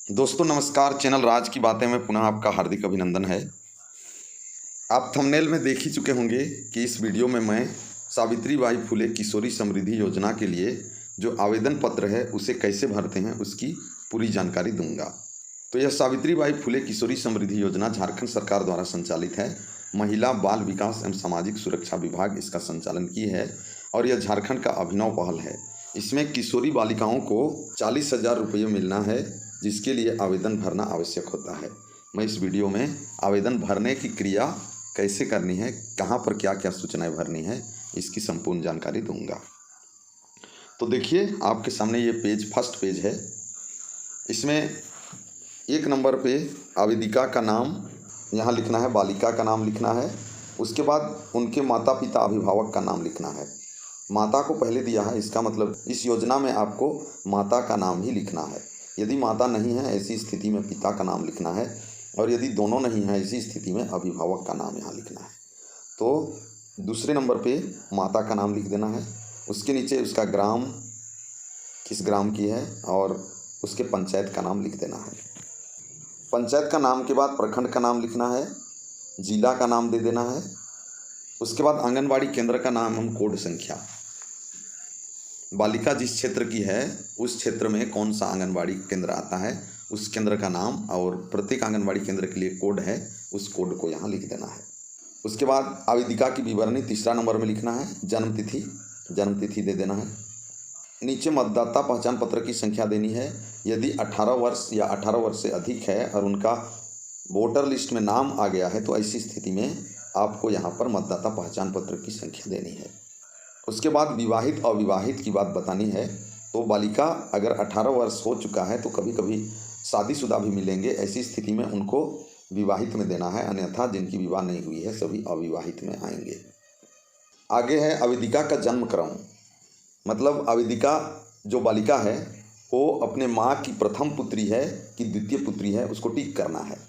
दोस्तों नमस्कार। चैनल राज की बातें में पुनः आपका हार्दिक अभिनंदन है। आप थंबनेल में देख ही चुके होंगे कि इस वीडियो में मैं सावित्रीबाई फुले किशोरी समृद्धि योजना के लिए जो आवेदन पत्र है उसे कैसे भरते हैं उसकी पूरी जानकारी दूंगा। तो यह सावित्रीबाई फुले किशोरी समृद्धि योजना झारखंड सरकार द्वारा संचालित है। महिला बाल विकास एवं सामाजिक सुरक्षा विभाग इसका संचालन की है और यह झारखंड का अभिनव पहल है। इसमें किशोरी बालिकाओं को 40,000 रुपये मिलना है, जिसके लिए आवेदन भरना आवश्यक होता है। मैं इस वीडियो में आवेदन भरने की क्रिया कैसे करनी है, कहाँ पर क्या क्या सूचनाएं भरनी है, इसकी संपूर्ण जानकारी दूंगा। तो देखिए आपके सामने ये पेज फर्स्ट पेज है। इसमें 1 नंबर पे आवेदिका का नाम यहाँ लिखना है, बालिका का नाम लिखना है। उसके बाद उनके माता पिता अभिभावक का नाम लिखना है। माता को पहले दिया है, इसका मतलब इस योजना में आपको माता का नाम ही लिखना है। यदि माता नहीं है ऐसी स्थिति में पिता का नाम लिखना है, और यदि दोनों नहीं है ऐसी स्थिति में अभिभावक का नाम यहाँ लिखना है। तो दूसरे नंबर पे माता का नाम लिख देना है। उसके नीचे उसका ग्राम, किस ग्राम की है, और उसके पंचायत का नाम लिख देना है। पंचायत का नाम के बाद प्रखंड का नाम लिखना है, जिला का नाम दे देना है। उसके बाद आंगनबाड़ी केंद्र का नाम एवं कोड संख्या। बालिका जिस क्षेत्र की है उस क्षेत्र में कौन सा आंगनबाड़ी केंद्र आता है उस केंद्र का नाम, और प्रत्येक आंगनबाड़ी केंद्र के लिए कोड है, उस कोड को यहाँ लिख देना है। उसके बाद आवेदिका की विवरणी तीसरा नंबर में लिखना है। जन्म तिथि दे देना है। नीचे मतदाता पहचान पत्र की संख्या देनी है। यदि 18 वर्ष या 18 वर्ष से अधिक है और उनका वोटर लिस्ट में नाम आ गया है तो ऐसी स्थिति में आपको यहाँ पर मतदाता पहचान पत्र की संख्या देनी है। उसके बाद विवाहित अविवाहित की बात बतानी है। तो बालिका अगर 18 वर्ष हो चुका है तो कभी कभी शादीशुदा भी मिलेंगे, ऐसी स्थिति में उनको विवाहित में देना है, अन्यथा जिनकी विवाह नहीं हुई है सभी अविवाहित में आएंगे। आगे है आवेदिका का जन्म क्रम, मतलब आवेदिका जो बालिका है वो अपने माँ की प्रथम पुत्री है कि द्वितीय पुत्री है उसको टिक करना है।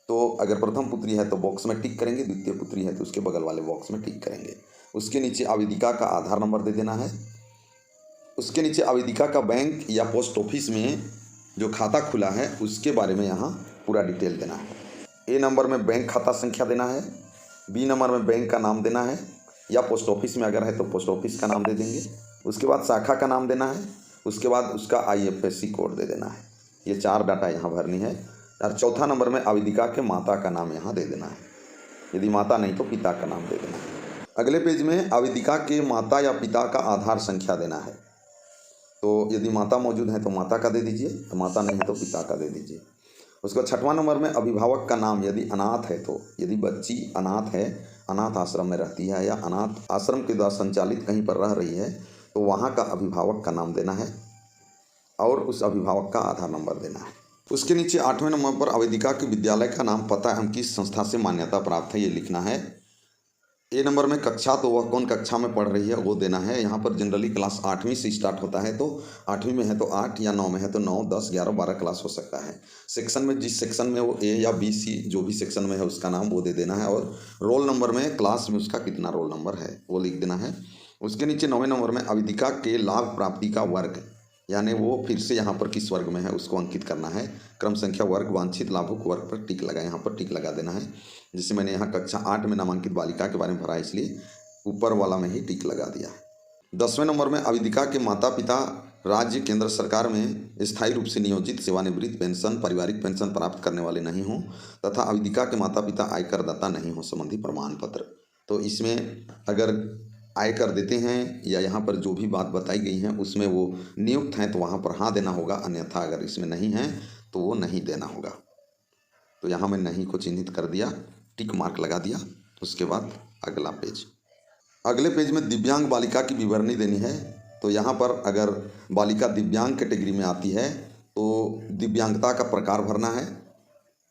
तो अगर प्रथम पुत्री है तो बॉक्स में टिक करेंगे, द्वितीय पुत्री है तो उसके बगल वाले बॉक्स में टिक करेंगे। उसके नीचे आवेदिका का आधार नंबर दे देना है। उसके नीचे आवेदिका का बैंक या पोस्ट ऑफिस में जो खाता खुला है उसके बारे में यहाँ पूरा डिटेल देना है। ए नंबर में बैंक खाता संख्या देना है, बी नंबर में बैंक का नाम देना है, या पोस्ट ऑफिस में अगर है तो पोस्ट ऑफिस का नाम दे देंगे। उसके बाद शाखा का नाम देना है। उसके बाद उसका IFSC कोड दे देना है। ये 4 डाटा यहाँ भरनी है। और चौथा नंबर में आवेदिका के माता का नाम यहाँ दे देना है। यदि माता नहीं तो पिता का नाम दे देना है। अगले पेज में आवेदिका के माता या पिता का आधार संख्या देना है। तो यदि माता मौजूद है तो माता का दे दीजिए, तो माता नहीं है तो पिता का दे दीजिए। उसके बाद 6वां नंबर में अभिभावक का नाम, यदि अनाथ है तो, यदि बच्ची अनाथ है, अनाथ आश्रम में रहती है या अनाथ आश्रम के द्वारा संचालित कहीं पर रह रही है तो वहाँ का अभिभावक का नाम देना है और उस अभिभावक का आधार नंबर देना है। उसके नीचे 8वें नंबर पर आवेदिका के विद्यालय का नाम, पता एवं किस संस्था से मान्यता प्राप्त है ये लिखना है। ए नंबर में कक्षा, तो वह कौन कक्षा में पढ़ रही है वो देना है। यहाँ पर जनरली क्लास 8वीं से स्टार्ट होता है, तो 8वीं में है तो 8, या 9 में है तो 9, 10, 11, 12 क्लास हो सकता है। सेक्शन में जिस सेक्शन में वो ए या बी सी जो भी सेक्शन में है उसका नाम वो दे देना है, और रोल नंबर में क्लास में उसका कितना रोल नंबर है वो लिख देना है। उसके नीचे 9वें नंबर में आवेदिका के लाभ प्राप्ति का वर्ग, यानी वो फिर से यहाँ पर किस वर्ग में है उसको अंकित करना है। क्रम संख्या वर्ग वांछित लाभुक वर्ग पर टिक लगा, यहाँ पर टिक लगा देना है। जैसे मैंने यहाँ कक्षा 8 में नामांकित बालिका के बारे में भरा, इसलिए ऊपर वाला में ही टिक लगा दिया है। 10वें नंबर में आवेदिका के माता पिता राज्य केंद्र सरकार में स्थायी रूप से नियोजित, सेवानिवृत्त, पेंशन, पारिवारिक पेंशन प्राप्त करने वाले नहीं हों, तथा आवेदिका के माता पिता आयकरदाता नहीं हो संबंधी प्रमाण पत्र। तो इसमें अगर आयकर देते हैं या यहाँ पर जो भी बात बताई गई है उसमें वो नियुक्त हैं तो वहाँ पर हाँ देना होगा, अन्यथा अगर इसमें नहीं है तो वो नहीं देना होगा। तो यहाँ मैं नहीं को चिन्हित कर दिया, टिक मार्क लगा दिया। उसके बाद अगला पेज, अगले पेज में दिव्यांग बालिका की विवरणी देनी है। तो यहाँ पर अगर बालिका दिव्यांग कैटेगरी में आती है तो दिव्यांगता का प्रकार भरना है,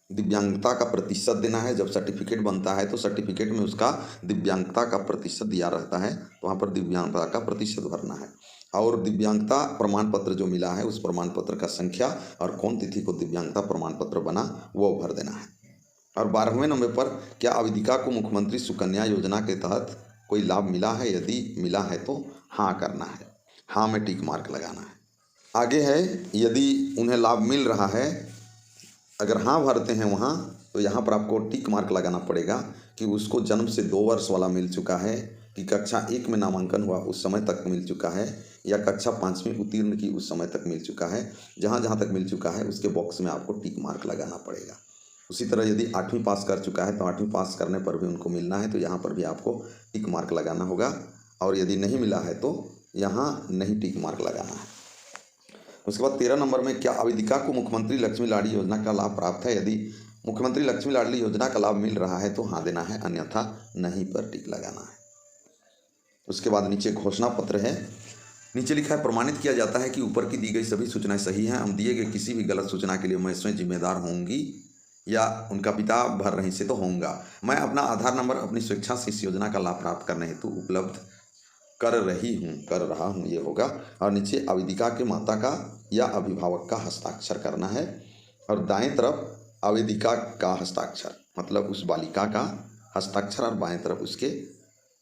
दिव्यांगता का प्रतिशत देना है। जब सर्टिफिकेट बनता है तो सर्टिफिकेट में उसका दिव्यांगता का प्रतिशत दिया रहता है, तो वहाँ पर दिव्यांगता का प्रतिशत भरना है। और दिव्यांगता प्रमाण पत्र जो मिला है उस प्रमाण पत्र का संख्या और कौन तिथि को दिव्यांगता प्रमाण पत्र बना वो भर देना है। और 12वें नंबर पर क्या आवेदिका को मुख्यमंत्री सुकन्या योजना के तहत कोई लाभ मिला है, यदि मिला है तो हाँ करना है, हाँ में टिक मार्क लगाना है। आगे है यदि उन्हें लाभ मिल रहा है अगर हाँ भरते हैं वहाँ तो यहाँ पर आपको टिक मार्क लगाना पड़ेगा कि उसको जन्म से 2 वर्ष वाला मिल चुका है, कि कक्षा 1 में नामांकन हुआ उस समय तक मिल चुका है, या कक्षा 5वीं उत्तीर्ण की उस समय तक मिल चुका है। जहाँ जहाँ तक मिल चुका है उसके बॉक्स में आपको टिक मार्क लगाना पड़ेगा। उसी तरह यदि 8वीं पास कर चुका है तो 8वीं पास करने पर भी उनको मिलना है, तो यहाँ पर भी आपको टिक मार्क लगाना होगा। और यदि नहीं मिला है तो यहाँ नहीं टिक मार्क लगाना है। उसके बाद 13 नंबर में, क्या अवधिका को मुख्यमंत्री लक्ष्मी लाडली योजना का लाभ प्राप्त है? यदि मुख्यमंत्री लक्ष्मी लाडली योजना का लाभ मिल रहा है तो हाँ देना है, अन्यथा नहीं पर टिक लगाना है। उसके बाद नीचे घोषणा पत्र है। नीचे लिखा है, प्रमाणित किया जाता है कि ऊपर की दी गई सभी सूचनाएं सही हैं। हम दिए गए किसी भी गलत सूचना के लिए मैं स्वयं जिम्मेदार होंगी या उनका पिता भर रही से तो होऊंगा। मैं अपना आधार नंबर अपनी स्वेच्छा से इस योजना का लाभ प्राप्त करने हेतु उपलब्ध कर रहा हूँ, ये होगा। और नीचे आवेदिका के माता का या अभिभावक का हस्ताक्षर करना है, और दाएं तरफ आवेदिका का हस्ताक्षर मतलब उस बालिका का हस्ताक्षर, और बाएं तरफ उसके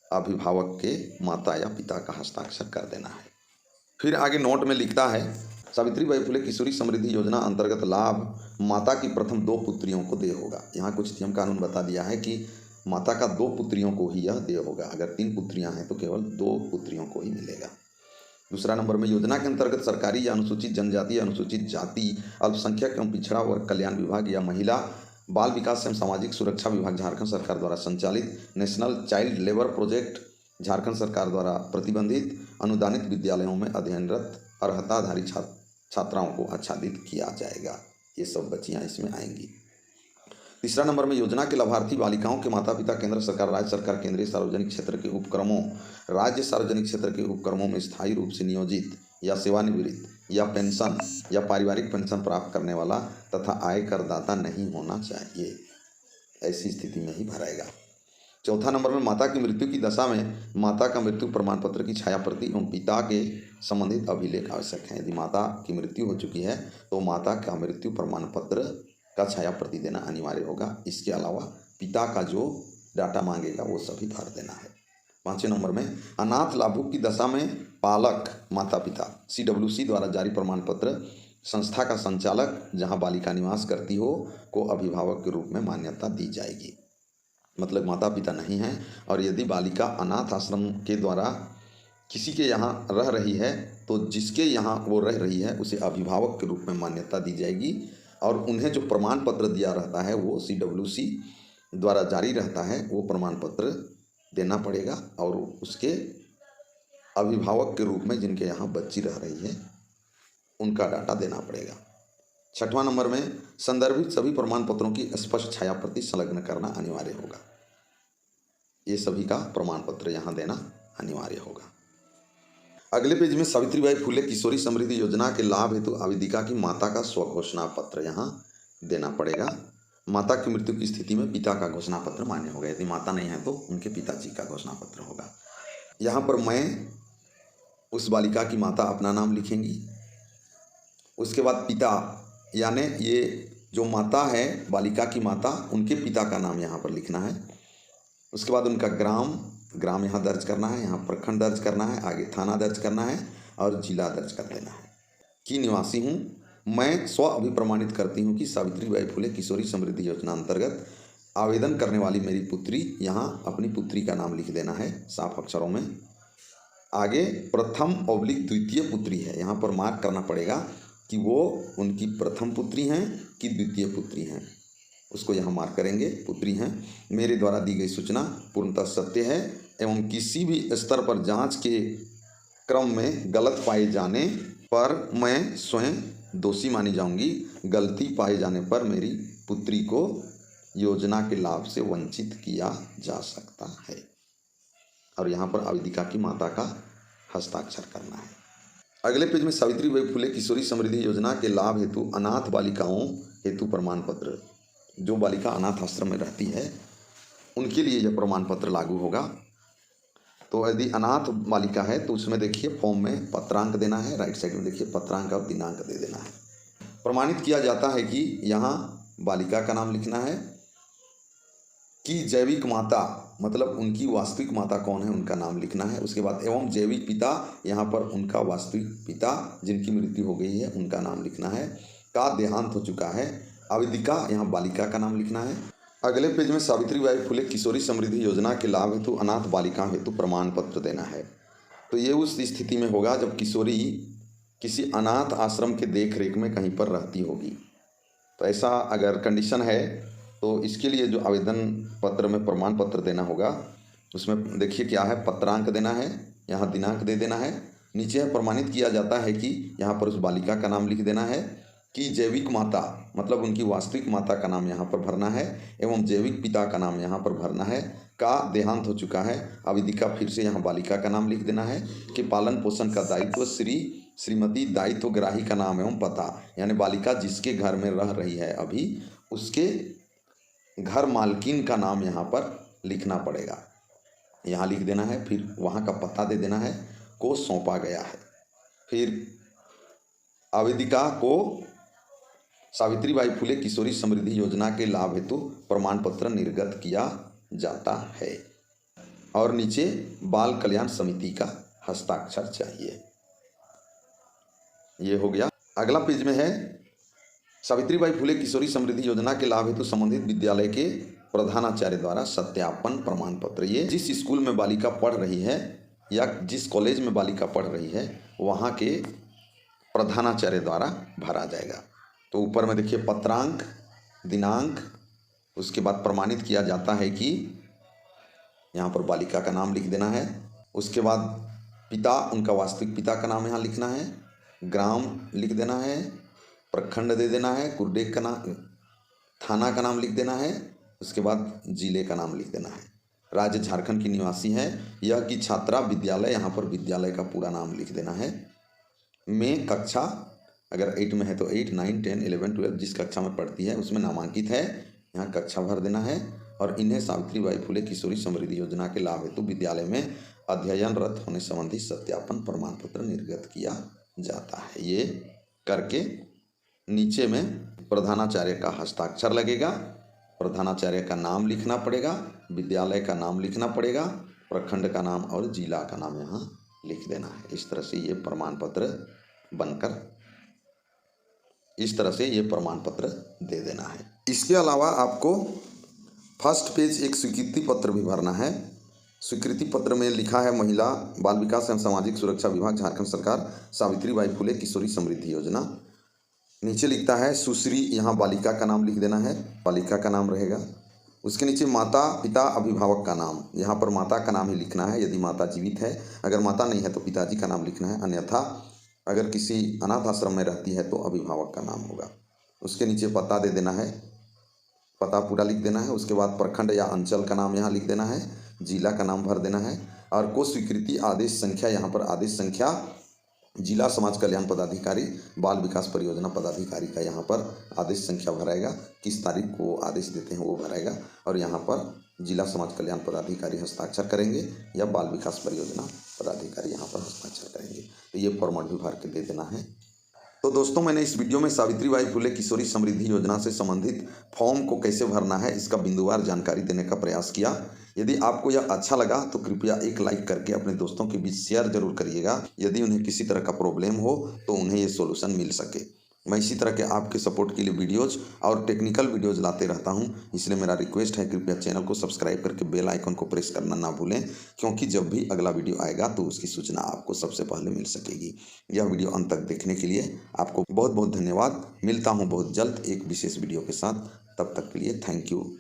अभिभावक के माता या पिता का हस्ताक्षर कर देना है। फिर आगे नोट में लिखता है, सावित्रीबाई फुले किशोरी समृद्धि योजना अंतर्गत लाभ माता की प्रथम 2 पुत्रियों को देय होगा। यहाँ कुछ नियम कानून बता दिया है कि माता का 2 पुत्रियों को ही यह देय होगा। अगर 3 पुत्रियां हैं तो केवल 2 पुत्रियों को ही मिलेगा। दूसरा नंबर में, योजना के अंतर्गत सरकारी या अनुसूचित जनजाति, अनुसूचित जाति, अल्पसंख्यक एवं पिछड़ा वर्ग कल्याण विभाग या महिला बाल विकास एवं सामाजिक सुरक्षा विभाग झारखंड सरकार द्वारा संचालित national child labour project Jharkhand सरकार द्वारा प्रतिबंधित अनुदानित विद्यालयों में अध्ययनरत अर्हताधारी छात्राओं को आच्छादित किया जाएगा। ये सब बच्चियां इसमें आएंगी। तीसरा नंबर में, योजना के लाभार्थी बालिकाओं के माता पिता केंद्र सरकार, राज्य सरकार, केंद्रीय सार्वजनिक क्षेत्र के उपक्रमों, राज्य सार्वजनिक क्षेत्र के उपक्रमों में स्थायी रूप से नियोजित या सेवानिवृत्त या पेंशन या पारिवारिक पेंशन प्राप्त करने वाला तथा आय करदाता नहीं होना चाहिए। ऐसी स्थिति में ही भराएगा। चौथा नंबर में, माता की मृत्यु की दशा में माता का मृत्यु प्रमाण पत्र की छाया प्रति एवं पिता के संबंधित अभिलेख आवश्यक है। यदि माता की मृत्यु हो चुकी है तो माता का मृत्यु प्रमाण पत्र का छाया प्रति देना अनिवार्य होगा। इसके अलावा पिता का जो डाटा मांगेगा वो सभी भर देना है। 5वें नंबर में, अनाथ लाभुक की दशा में पालक माता पिता CWC द्वारा जारी प्रमाण पत्र संस्था का संचालक जहां बालिका निवास करती हो को अभिभावक के रूप में मान्यता दी जाएगी। मतलब माता पिता नहीं हैं और यदि बालिका अनाथ आश्रम के द्वारा किसी के यहाँ रह रही है तो जिसके यहाँ वो रह रही है उसे अभिभावक के रूप में मान्यता दी जाएगी, और उन्हें जो प्रमाण पत्र दिया रहता है वो CWC द्वारा जारी रहता है, वो प्रमाण पत्र देना पड़ेगा और उसके अभिभावक के रूप में जिनके यहाँ बच्ची रह रही है उनका डाटा देना पड़ेगा। 6वां नंबर में, संदर्भित सभी प्रमाण पत्रों की स्पष्ट छाया प्रति संलग्न करना अनिवार्य होगा। ये सभी का प्रमाण पत्र यहाँ देना अनिवार्य होगा। अगले पेज में, सावित्रीबाई फुले किशोरी समृद्धि योजना के लाभ हेतु आवेदिका की माता का स्वघोषणा पत्र यहाँ देना पड़ेगा। माता की मृत्यु की स्थिति में पिता का घोषणा पत्र मान्य होगा। यदि माता नहीं है तो उनके पिताजी का घोषणा पत्र होगा। यहाँ पर मैं उस बालिका की माता अपना नाम लिखेंगी। उसके बाद पिता यानी ये जो माता है बालिका की माता, उनके पिता का नाम यहाँ पर लिखना है। उसके बाद उनका ग्राम यहाँ दर्ज करना है, यहाँ प्रखंड दर्ज करना है, आगे थाना दर्ज करना है और जिला दर्ज कर देना है। की निवासी हूँ, मैं स्व अभिप्रमाणित करती हूँ कि सावित्रीबाई फुले किशोरी समृद्धि योजना अंतर्गत आवेदन करने वाली मेरी पुत्री, यहाँ अपनी पुत्री का नाम लिख देना है साफ अक्षरों में। आगे प्रथम/द्वितीय पुत्री है, यहाँ पर मार्क करना पड़ेगा कि वो उनकी प्रथम पुत्री हैं कि द्वितीय पुत्री हैं, उसको यहाँ मार्क करेंगे। पुत्री हैं। मेरे द्वारा दी गई सूचना पूर्णतः सत्य है एवं किसी भी स्तर पर जांच के क्रम में गलत पाए जाने पर मैं स्वयं दोषी मानी जाऊंगी। गलती पाए जाने पर मेरी पुत्री को योजना के लाभ से वंचित किया जा सकता है। और यहाँ पर आवेदिका की माता का हस्ताक्षर करना है। अगले पेज में, सावित्रीबाई फुले किशोरी समृद्धि योजना के लाभ हेतु अनाथ बालिकाओं हेतु प्रमाण पत्र। जो बालिका अनाथ आश्रम में रहती है उनके लिए यह प्रमाण पत्र लागू होगा। तो यदि अनाथ बालिका है तो उसमें देखिए फॉर्म में पत्रांक देना है, राइट साइड में देखिए पत्रांक और दिनांक दे देना है। प्रमाणित किया जाता है कि यहाँ बालिका का नाम लिखना है, कि जैविक माता मतलब उनकी वास्तविक माता कौन है उनका नाम लिखना है। उसके बाद एवं जैविक पिता, यहाँ पर उनका वास्तविक पिता जिनकी मृत्यु हो गई है उनका नाम लिखना है। का देहांत हो चुका है आवेदिका यहाँ बालिका का नाम लिखना है। अगले पेज में सावित्रीबाई फुले किशोरी समृद्धि योजना के लाभ हेतु अनाथ बालिका हेतु प्रमाण पत्र देना है। तो ये उस स्थिति में होगा जब किशोरी किसी अनाथ आश्रम के देख रेख में कहीं पर रहती होगी। तो ऐसा अगर कंडीशन है तो इसके लिए जो आवेदन पत्र में प्रमाण पत्र देना होगा उसमें देखिए क्या है, पत्रांक देना है, यहाँ दिनांक दे देना है, नीचे प्रमाणित किया जाता है कि यहाँ पर उस बालिका का नाम लिख देना है कि जैविक माता मतलब उनकी वास्तविक माता का नाम यहाँ पर भरना है एवं जैविक पिता का नाम यहाँ पर भरना है, का देहांत हो चुका है। आवेदिका फिर से यहाँ बालिका का नाम लिख देना है कि पालन पोषण का दायित्व श्रीमती दायित्व ग्राही का नाम एवं पता, यानी बालिका जिसके घर में रह रही है अभी उसके घर मालकिन का नाम यहाँ पर लिखना पड़ेगा, यहाँ लिख देना है। फिर वहाँ का पता दे देना है, को सौंपा गया है। फिर आवेदिका को सावित्रीबाई फुले किशोरी समृद्धि योजना के लाभ हेतु प्रमाण पत्र निर्गत किया जाता है और नीचे बाल कल्याण समिति का हस्ताक्षर चाहिए। ये हो गया। अगला पेज में है सावित्रीबाई फुले किशोरी समृद्धि योजना के लाभ हेतु संबंधित विद्यालय के प्रधानाचार्य द्वारा सत्यापन प्रमाण पत्र। ये जिस स्कूल में बालिका पढ़ रही है या जिस कॉलेज में बालिका पढ़ रही है वहाँ के प्रधानाचार्य द्वारा भरा जाएगा। तो ऊपर में देखिए पत्रांक, दिनांक, उसके बाद प्रमाणित किया जाता है कि यहाँ पर बालिका का नाम लिख देना है। उसके बाद पिता, उनका वास्तविक पिता का नाम यहाँ लिखना है, ग्राम लिख देना है, प्रखंड दे देना है, कुरडेक का नाम, थाना का नाम लिख देना है, उसके बाद जिले का नाम लिख देना है। राज्य झारखंड की निवासी है यह की छात्रा विद्यालय, यहाँ पर विद्यालय का पूरा नाम लिख देना है। में कक्षा अगर 8 में है तो 8, 9, 10, 11, 12 जिस कक्षा में पढ़ती है उसमें नामांकित है, यहाँ कक्षा भर देना है। और इन्हें सावित्रीबाई फुले किशोरी समृद्धि योजना के लाभ हेतु विद्यालय में अध्ययनरत होने संबंधी सत्यापन प्रमाण पत्र निर्गत किया जाता है। ये करके नीचे में प्रधानाचार्य का हस्ताक्षर लगेगा, प्रधानाचार्य का नाम लिखना पड़ेगा, विद्यालय का नाम लिखना पड़ेगा, प्रखंड का नाम और जिला का नाम यहाँ लिख देना है। इस तरह से ये प्रमाण पत्र बनकर इस तरह से ये प्रमाण पत्र दे देना है। इसके अलावा आपको फर्स्ट पेज एक स्वीकृति पत्र भी भरना है। स्वीकृति पत्र में लिखा है महिला बाल विकास एवं सामाजिक सुरक्षा विभाग झारखंड सरकार सावित्रीबाई फुले किशोरी समृद्धि योजना। नीचे लिखता है सुश्री, यहाँ बालिका का नाम लिख देना है, बालिका का नाम रहेगा। उसके नीचे माता पिता अभिभावक का नाम, यहाँ पर माता का नाम ही लिखना है यदि माता जीवित है, अगर माता नहीं है तो पिताजी का नाम लिखना है, अन्यथा अगर किसी अनाथ आश्रम में रहती है तो अभिभावक का नाम होगा। उसके नीचे पता दे देना है, पता पूरा लिख देना है। उसके बाद प्रखंड या अंचल का नाम यहाँ लिख देना है, जिला का नाम भर देना है और को स्वीकृति आदेश संख्या, यहाँ पर आदेश संख्या जिला समाज कल्याण पदाधिकारी बाल विकास परियोजना पदाधिकारी का यहाँ पर आदेश संख्या भराएगा, किस तारीख को आदेश देते हैं वो भराएगा और यहाँ पर जिला समाज कल्याण पदाधिकारी हस्ताक्षर करेंगे या बाल विकास परियोजना पदाधिकारी यहाँ पर हस्ताक्षर करेंगे। तो ये फॉर्मेट भी भर के दे देना है। तो दोस्तों मैंने इस वीडियो में सावित्रीबाई फुले किशोरी समृद्धि योजना से संबंधित फॉर्म को कैसे भरना है इसका बिंदुवार जानकारी देने का प्रयास किया। यदि आपको यह अच्छा लगा तो कृपया एक लाइक करके अपने दोस्तों के बीच शेयर जरूर करिएगा, यदि उन्हें किसी तरह का प्रॉब्लम हो तो उन्हें ये सॉल्यूशन मिल सके। मैं इसी तरह के आपके सपोर्ट के लिए वीडियोज़ और टेक्निकल वीडियोज़ लाते रहता हूं, इसलिए मेरा रिक्वेस्ट है कृपया चैनल को सब्सक्राइब करके बेल आइकन को प्रेस करना ना भूलें, क्योंकि जब भी अगला वीडियो आएगा तो उसकी सूचना आपको सबसे पहले मिल सकेगी। यह वीडियो अंत तक देखने के लिए आपको बहुत बहुत धन्यवाद। मिलता हूँ बहुत जल्द एक विशेष वीडियो के साथ, तब तक के लिए थैंक यू।